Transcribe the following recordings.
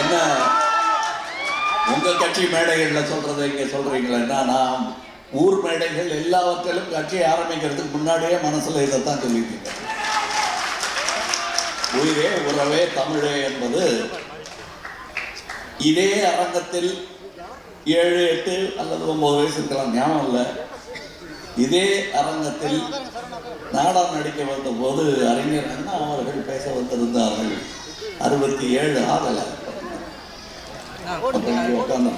என்ன உங்க கட்சி மேடைகள்ல சொல்றதை இங்க சொல்றீங்களா? நான் ஊர் மேடைகள் எல்லாவற்றிலும் கட்சியை ஆரம்பிக்கிறதுக்கு முன்னாடியே மனசுல இதைத்தான் சொல்லிட்டு இருக்கேன். உயிரே உறவே தமிழே என்பது இதே அரங்கத்தில் 7, 8 அல்லது 9 வயசு இருக்கலாம், ஞாபகம் இல்லை. இதே அரங்கத்தில் நாடகம் நடிக்க வந்த போது அறிஞர் அண்ணா அவர்கள் பேச வந்திருந்தார்கள். 67 ஆகல உட்கார்ந்து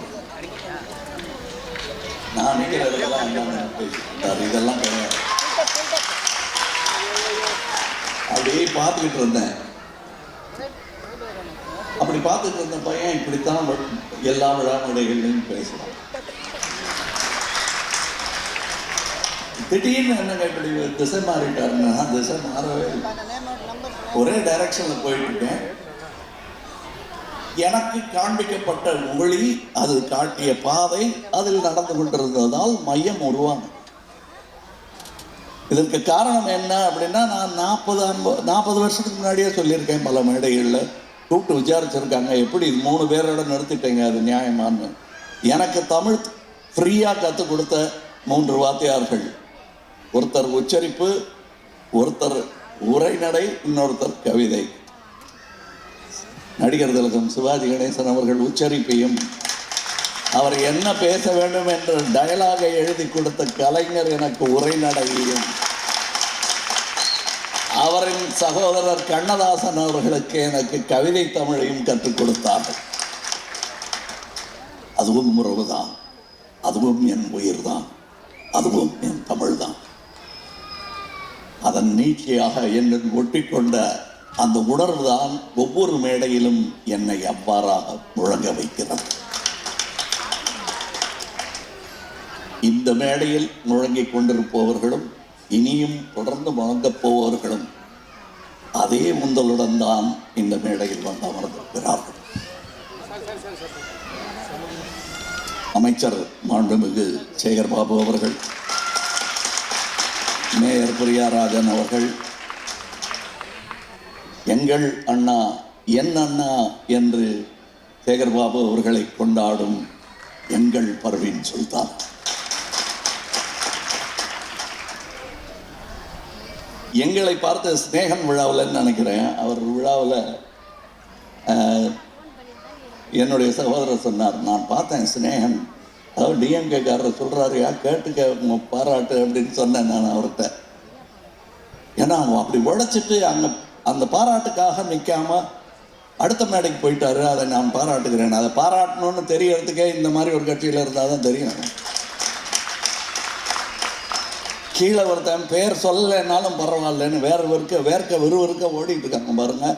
நான் நினைக்கிறதுக்கெல்லாம் பேசிட்டார். இதெல்லாம் கிடையாது. அப்படியே பார்த்துக்கிட்டு இருந்தேன். அப்படி பார்த்துட்டு இருந்த பையன் இப்படித்தான் எல்லா விழா மேடைகள்லையும் பேசலாம். திடீர்னு என்ன இப்படி திசை மாறிட்டாருன்னா, திசை மாறவே ஒரே டைரக்ஷன்ல போயிட்டு இருக்கேன். எனக்கு காண்பிக்கப்பட்ட ஒளி, அது காட்டிய பாதை, அதில் நடந்து கொண்டிருந்ததால் மையம் உருவாங்க. இதற்கு காரணம் என்ன அப்படின்னா, நான் 40 வருஷத்துக்கு முன்னாடியே சொல்லியிருக்கேன். பல மேடைகளில் கூப்பிட்டு விசாரிச்சிருக்காங்க, எப்படி 3 பேரோட நிறுத்திட்டீங்க, அது நியாயமானு. எனக்கு தமிழ் ஃப்ரீயாக கற்றுக் கொடுத்த 3 வாத்தியார்கள், ஒருத்தர் உச்சரிப்பு, ஒருத்தர் உரைநடை, இன்னொருத்தர் கவிதை. நடிகர் திலகம் சிவாஜி கணேசன் அவர்கள் உச்சரிப்பையும், அவர் என்ன பேச வேண்டும் என்ற டயலாகை எழுதி கொடுத்த கலைஞர் எனக்கு உரைநடையையும், அவரின் சகோதரர் கண்ணதாசன் அவர்களுக்கு எனக்கு கவிதை தமிழையும் கற்றுக் கொடுத்தார்கள். அதுவும் உறவுதான், அதுவும் என் உயிர் தான், அதுவும் என் தமிழ் தான். அதன் நீட்சியாக என்னை ஒட்டிக்கொண்ட அந்த உணர்வு தான் ஒவ்வொரு மேடையிலும் என்னை அவ்வாறாக முழங்க வைக்கிறது. இந்த மேடையில் முழங்கிக் கொண்டிருப்பவர்களும் இனியும் தொடர்ந்து முழங்கப் போவர்களும் அதே முந்தலுடன் தான் இந்த மேடையில் வந்து அமர்ந்திருக்கிறார்கள். அமைச்சர் மாண்புமிகு சேகர் பாபு அவர்கள், மேயர் பிரியாராஜன் அவர்கள், எங்கள் அண்ணா, என் அண்ணா என்று சேகர்பாபு அவர்களை கொண்டாடும் எங்கள் பர்வீன் சுல்தான், எங்களை பார்த்த ஸ்நேகன் விழாவில் நினைக்கிறேன், அவர் விழாவில் என்னுடைய சகோதரர் சொன்னார், நான் பார்த்தேன் ஸ்நேகன், அதாவது டிஎம்கேக்காரர் சொல்கிறாரு, கேட்டுக்க பாராட்டு அப்படின்னு சொன்னேன் நான் அவர்கிட்ட. ஏன்னா அப்படி உழைச்சிட்டு அங்கே அந்த பாராட்டுக்காக நிற்காம அடுத்த மேடைக்கு போயிட்டாரு. அதை நான் பாராட்டுகிறேன். அதை பாராட்டணும்னு தெரியறதுக்கே இந்த மாதிரி ஒரு கட்சியில் இருந்தால் தான் தெரியும். கீழே ஒருத்தன் பேர் சொல்லலைன்னாலும் பரவாயில்லன்னு வேர்க்க விறுவிறுக்க ஓடிட்டு இருக்காங்க பாருங்க.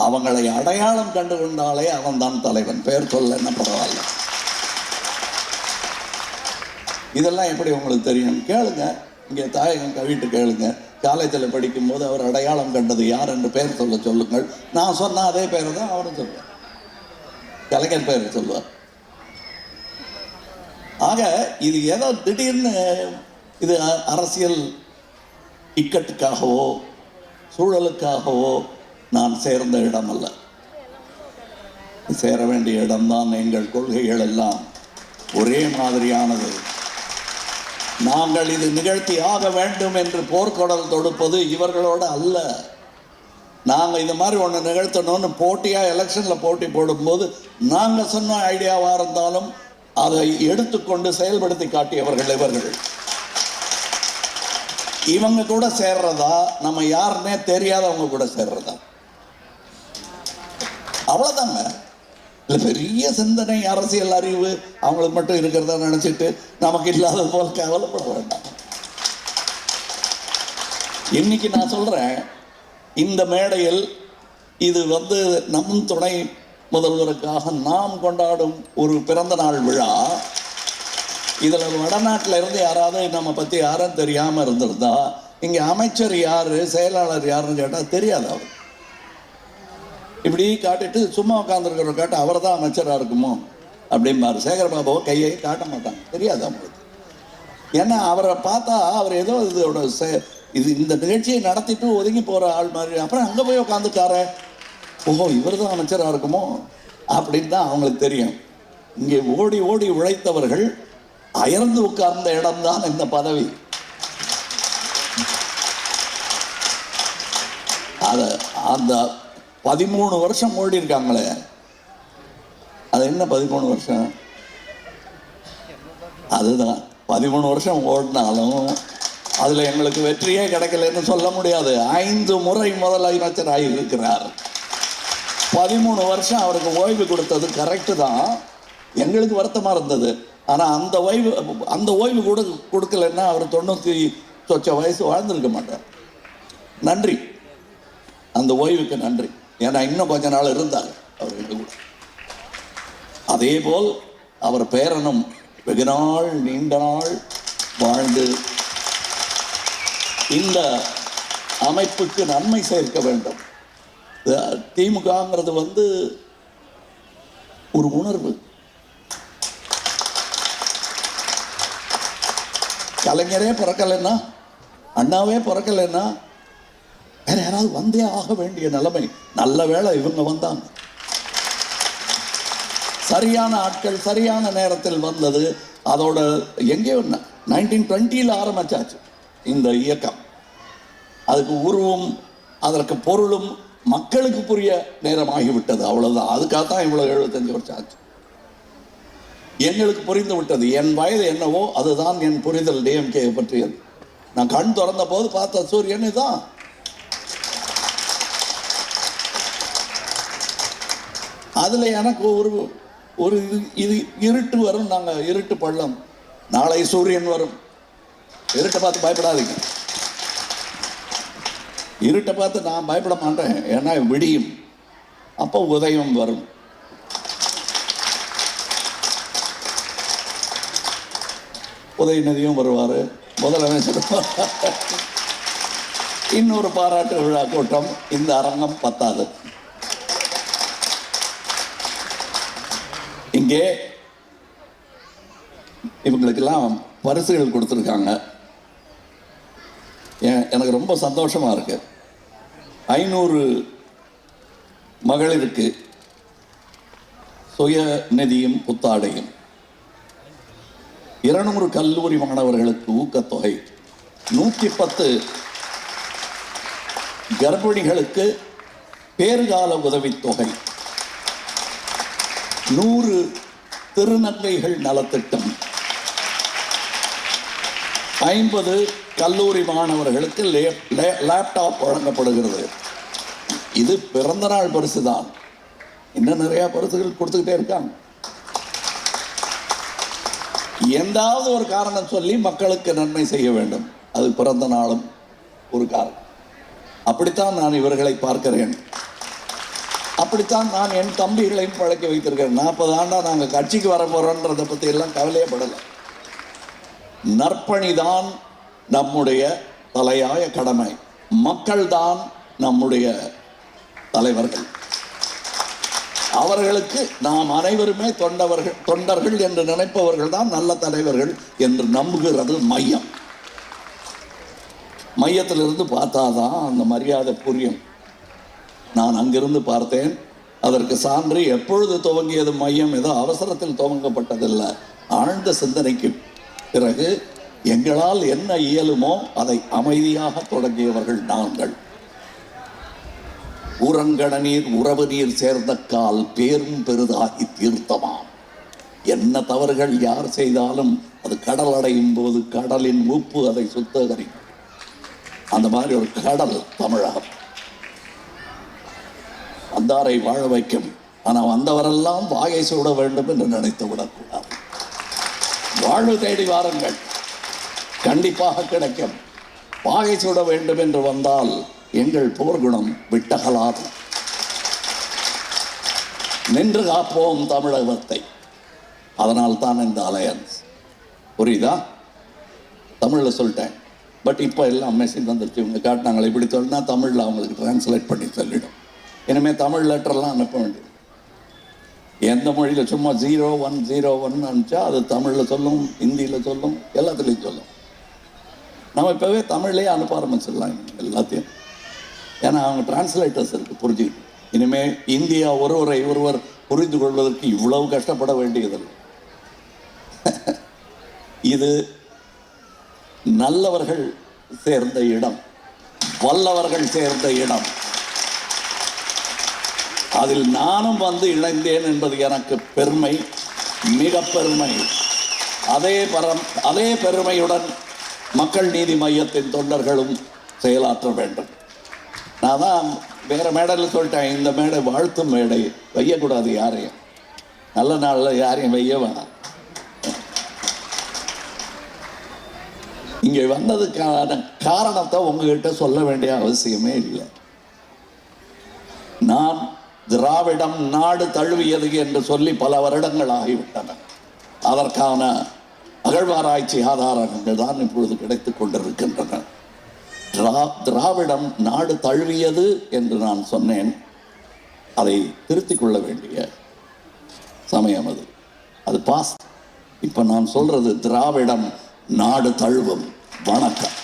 அவங்களை அடையாளம் கண்டு கொண்டாலே அவன் தான் தலைவன், பேர் சொல்லலைன்னா பரவாயில்ல. இதெல்லாம் எப்படி உங்களுக்கு தெரியும்? கேளுங்க, இங்கே தாயகம் கவிட்டு கேளுங்க. காலேஜில் படிக்கும்போது அவர் அடையாளம் கண்டது யார் என்று பெயர் சொல்லுங்கள். நான் சொன்ன அதே பேரை தான் அவரும் சொல்லுவார், கலைஞர் பெயர் சொல்லுவார். ஆக இது ஏதோ திடீர்னு இது அரசியல் இக்கட்டுக்காகவோ சூழலுக்காகவோ நான் சேர்ந்த இடம் அல்ல. சேர வேண்டிய இடம்தான். எங்கள் கொள்கைகள் எல்லாம் ஒரே மாதிரியானது. நாங்கள் இது நிகழ்த்தி ஆக வேண்டும் என்று போர்க்கொடல் தொடுப்பது இவர்களோடு அல்ல. நாங்கள் இந்த மாதிரி ஒன்று நிகழ்த்தணும்னு போட்டியாக எலெக்ஷனில் போட்டி போடும்போது நாங்கள் சொன்ன ஐடியாவாக இருந்தாலும் அதை எடுத்துக்கொண்டு செயல்படுத்தி காட்டியவர்கள் இவர்கள். இவங்க கூட சேர்றதா, நம்ம யாருன்னே தெரியாதவங்க கூட சேர்றதா, அவ்வளோதாங்க. இல்லை பெரிய சிந்தனை அரசியல் அறிவு அவங்களுக்கு மட்டும் இருக்கிறதா நினச்சிட்டு நமக்கு இல்லாத போல கவலைப்பட வேண்டாம். இன்னைக்கு நான் சொல்கிறேன், இந்த மேடையில் இது நம் துணை முதல்வருக்காக நாம் கொண்டாடும் ஒரு பிறந்த நாள் விழா. இதில் வடநாட்டில் இருந்து யாராவது நம்ம பற்றி யாரும் தெரியாமல் இருந்திருந்தா, இங்கே அமைச்சர் யார், செயலாளர் யாருன்னு கேட்டால் தெரியாது. அவர் இப்படி காட்டிட்டு சும்மா உட்காந்துருக்கிற காட்ட அவர் தான் அமைச்சராக இருக்குமோ அப்படிம்பாரு. சேகர்பாபுவை கையை காட்ட மாட்டாங்க, தெரியாது அவங்களுக்கு. ஏன்னா அவரை பார்த்தா அவர் ஏதோ இதோட இந்த நிகழ்ச்சியை நடத்திட்டு ஒதுங்கி போகிற ஆள் மாதிரி. அப்புறம் அங்கே போய் உட்காந்துட்டார, ஓஹோ இவர் தான் அமைச்சராக இருக்குமோ அப்படின்னு தான் அவங்களுக்கு தெரியும். இங்கே ஓடி ஓடி உழைத்தவர்கள் அயர்ந்து உட்கார்ந்த இடம்தான் இந்த பதவி. அதை அந்த 13 வருஷம் ஓடி இருக்காங்களே, அது என்ன 13 வருஷம்? அதுதான் 13 வருஷம் ஓடினாலும் அதில் எங்களுக்கு வெற்றியே கிடைக்கலன்னு சொல்ல முடியாது. 5 முறை முதலமைச்சர் ஆகியிருக்கிறார். 13 வருஷம் அவருக்கு ஓய்வு கொடுத்தது கரெக்டு தான். எங்களுக்கு வருத்தமாக இருந்தது. ஆனால் அந்த ஓய்வு கூட கொடுக்கலன்னா அவர் 90 வயசு வாழ்ந்திருக்க மாட்டார். நன்றி, அந்த ஓய்வுக்கு நன்றி. ஏன்னா இன்னும் கொஞ்ச நாள் இருந்தார் அவர் எங்க கூட. அதே போல் அவர் பேரனும் வெகு நாள் நீண்ட நாள் வாழ்ந்து இந்த அமைப்புக்கு நன்மை சேர்க்க வேண்டும். திமுகங்கிறது ஒரு உணர்வு. கலைஞரே பிறக்கலைன்னா, அண்ணாவே பிறக்கலைன்னா வேற யாராவது வந்தே ஆக வேண்டிய நிலைமை. நல்ல வேளை இவங்க வந்தாங்க. சரியான ஆட்கள் சரியான நேரத்தில் வந்தது. அதோட எங்கேயோ 1920 ஆரம்பிச்சாச்சு இந்த இயக்கம். அதுக்கு உருவம், அதற்கு பொருளும் மக்களுக்கு புரிய நேரமாகிவிட்டது. அவ்வளவுதான். அதுக்காகத்தான் இவ்வளவு 75 வருஷம் ஆச்சு. எங்களுக்கு புரிந்து விட்டது. என் வயது என்னவோ அதுதான் என் புரிதல் டிஎம்கே பற்றியது. நான் கண் திறந்த போது பார்த்த சூரியன் தான். அதுல எனக்கு ஒரு இது இருட்டு வரும். நாங்கள் இருட்டு பள்ளம். நாளை சூரியன் வரும். இருட்டை பார்த்து பயப்படாதீங்க. இருட்டை பார்த்து நான் பயப்பட மாட்டேன். ஏன்னா விடியும், அப்போ உதயம் வரும். உதயநிதியும் வருவார், முதலமைச்சர். இன்னொரு பாராட்டு விழா கூட்டம். இந்த அரங்கம் பத்தாது. இங்கே இவங்களுக்கெல்லாம் பரிசுகள் கொடுத்துருக்காங்க. எனக்கு ரொம்ப சந்தோஷமா இருக்கு. 500 மகளிருக்கு சுய நிதியும் புத்தாடையும், 200 கல்லூரி மாணவர்களுக்கு ஊக்கத்தொகை, 110 கர்ப்பிணிகளுக்கு பேறுகால உதவித்தொகை, 100 திருநங்கைகள் நலத்திட்டம், 50 கல்லூரி மாணவர்களுக்கு லேப்டாப் வழங்கப்படுகிறது. இது பிறந்த நாள் பரிசு தான். இன்னும் நிறைய பரிசுகள் கொடுத்துக்கிட்டே இருக்காங்க. எந்தாவது ஒரு காரணம் சொல்லி மக்களுக்கு நன்மை செய்ய வேண்டும். அது பிறந்த நாளும் ஒரு காரணம். அப்படித்தான் நான் இவர்களை பார்க்கிறேன். அப்படித்தான் நான் என் தம்பிகளையும் பழக்க வைத்திருக்கிறேன். 40 ஆண்டா நாங்கள் கட்சிக்கு வர போறோன்றதை பற்றி எல்லாம் கவலையே படலை. நற்பணிதான் நம்முடைய தலையாய கடமை. மக்கள்தான் நம்முடைய தலைவர்கள். அவர்களுக்கு நாம் அனைவருமே தொண்டர்கள் என்று நினைப்பவர்கள் தான் நல்ல தலைவர்கள் என்று நம்புகிறது மையம். மையத்திலிருந்து பார்த்தாதான் அந்த மரியாதை புரியும். நான் அங்கிருந்து பார்த்தேன். அதற்கு சான்று எப்பொழுது துவங்கியது மையம்? ஏதோ அவசரத்தில் துவங்கப்பட்டதில்லை. ஆழ்ந்த சிந்தனைக்கு பிறகு எங்களால் என்ன இயலுமோ அதை அமைதியாக தொடங்கியவர்கள் நாங்கள். ஊரங்கட நீர் உறவு நீர் சேர்ந்த கால் பேரும் பெரிதாகி தீர்த்தமாம். என்ன தவறுகள் யார் செய்தாலும் அது கடல் அடையும் போது கடலின் உப்பு அதை சுத்தகரிக்கும். அந்த மாதிரி ஒரு கடல் தமிழகம். வந்தாரை வாழ வைக்கும். ஆனால் வந்தவரெல்லாம் வாகை சூட வேண்டும் என்று நினைத்து விடக்கூடாது. வாழ்வு தேடி வாருங்கள், கண்டிப்பாக கிடைக்கும். வாகை சூட வேண்டும் என்று வந்தால் எங்கள் போர்க்குணம் விட்டகலாது. நின்று காப்போம் தமிழகத்தை. அதனால் தான் இந்த அலையன்ஸ். புரியுதா? தமிழில் சொல்லிட்டேன். பட் இப்போ எல்லாம் மெசேஜ் வந்துருச்சு. இவங்க காட்டினாங்களே இப்படி சொன்னா தமிழில் அவங்களுக்கு டிரான்ஸ்லேட் பண்ணி சொல்லிடும். இனிமேல் தமிழ் லெட்டர்லாம் அனுப்ப வேண்டியது. எந்த மொழியில் சும்மா 0101 அனுப்பிச்சா அது தமிழில் சொல்லும், ஹிந்தியில் சொல்லும், எல்லாத்துலேயும் சொல்லும். நம்ம இப்போவே தமிழ்லேயே அனுப்ப ஆரம்பிச்சிடலாம் எல்லாத்தையும். ஏன்னா அவங்க டிரான்ஸ்லேட்டர்ஸ் இருக்குது, புரிஞ்சுக்கிட்டு. இனிமேல் இந்தியா ஒருவரை ஒருவர் புரிந்து கொள்வதற்கு இவ்வளவு கஷ்டப்பட வேண்டியதில்லை. இது நல்லவர்கள் சேர்ந்த இடம், வல்லவர்கள் சேர்ந்த இடம். அதில் நானும் வந்து இணைந்தேன் என்பது எனக்கு பெருமை, மிக பெருமை. அதே பெருமையுடன் மக்கள் நீதி மையத்தின் தொண்டர்களும் செயலாற்ற வேண்டும். நான் தான் வேற மேடையில் சொல்லிட்டேன், இந்த மேடை வாழ்த்தும் மேடை, வையக்கூடாது யாரையும், நல்ல நாளில் யாரையும் வைய வேணாம். இங்கே வந்ததுக்கான காரணத்தை உங்ககிட்ட சொல்ல வேண்டிய அவசியமே இல்லை. நான் திராவிடம் நாடு தழுவியது என்று சொல்லி பல வருடங்கள் ஆகிவிட்டன. அதற்கான அகழ்வாராய்ச்சி ஆதாரங்கள் தான் இப்பொழுது கிடைத்துக் கொண்டிருக்கின்றன. திராவிடம் நாடு தழுவியது என்று நான் சொன்னேன். அதை திருத்திக் கொள்ள வேண்டிய சமயம் அது பாஸ். இப்ப நான் சொல்றது திராவிடம் நாடு தழுவும். வணக்கம்.